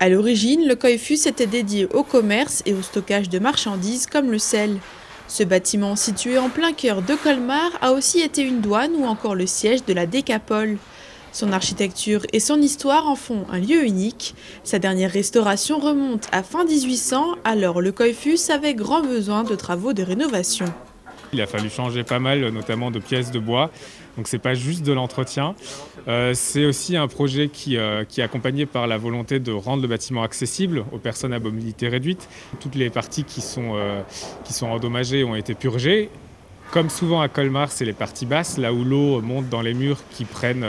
À l'origine, le Coiffus était dédié au commerce et au stockage de marchandises comme le sel. Ce bâtiment situé en plein cœur de Colmar a aussi été une douane ou encore le siège de la Décapole. Son architecture et son histoire en font un lieu unique. Sa dernière restauration remonte à fin 1800, alors le Coiffus avait grand besoin de travaux de rénovation. Il a fallu changer pas mal, notamment de pièces de bois. Donc c'est pas juste de l'entretien. C'est aussi un projet qui est accompagné par la volonté de rendre le bâtiment accessible aux personnes à mobilité réduite. Toutes les parties qui sont endommagées ont été purgées. Comme souvent à Colmar, c'est les parties basses, là où l'eau monte dans les murs qui prennent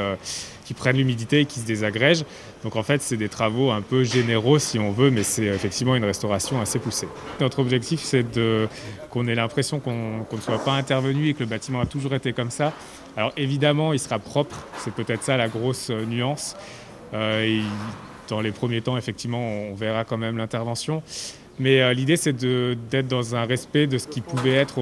l'humidité et qui se désagrègent. Donc en fait, c'est des travaux un peu généraux si on veut, mais c'est effectivement une restauration assez poussée. Notre objectif, c'est qu'on ait l'impression qu'on ne soit pas intervenu et que le bâtiment a toujours été comme ça. Alors évidemment, il sera propre, c'est peut-être ça la grosse nuance. Dans les premiers temps, effectivement, on verra quand même l'intervention. Mais l'idée, c'est d'être dans un respect de ce qui pouvait être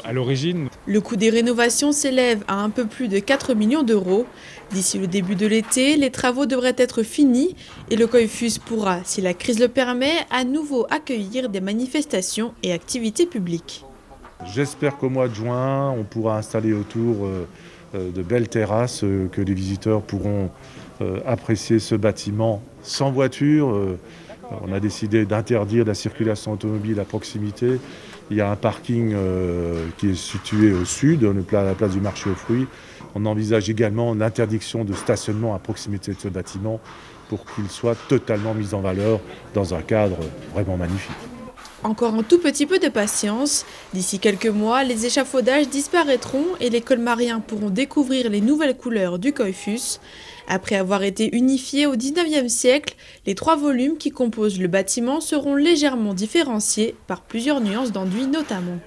à l'origine. Le coût des rénovations s'élève à un peu plus de 4 millions d'euros. D'ici le début de l'été, les travaux devraient être finis et le Coiffus pourra, si la crise le permet, à nouveau accueillir des manifestations et activités publiques. J'espère qu'au mois de juin, on pourra installer autour de belles terrasses, que les visiteurs pourront apprécier ce bâtiment sans voiture. On a décidé d'interdire la circulation automobile à proximité. Il y a un parking qui est situé au sud, à la place du marché aux fruits. On envisage également l'interdiction de stationnement à proximité de ce bâtiment pour qu'il soit totalement mis en valeur dans un cadre vraiment magnifique. Encore un tout petit peu de patience. D'ici quelques mois, les échafaudages disparaîtront et les colmariens pourront découvrir les nouvelles couleurs du Coiffus. Après avoir été unifiés au XIXe siècle, les 3 volumes qui composent le bâtiment seront légèrement différenciés par plusieurs nuances d'enduit notamment.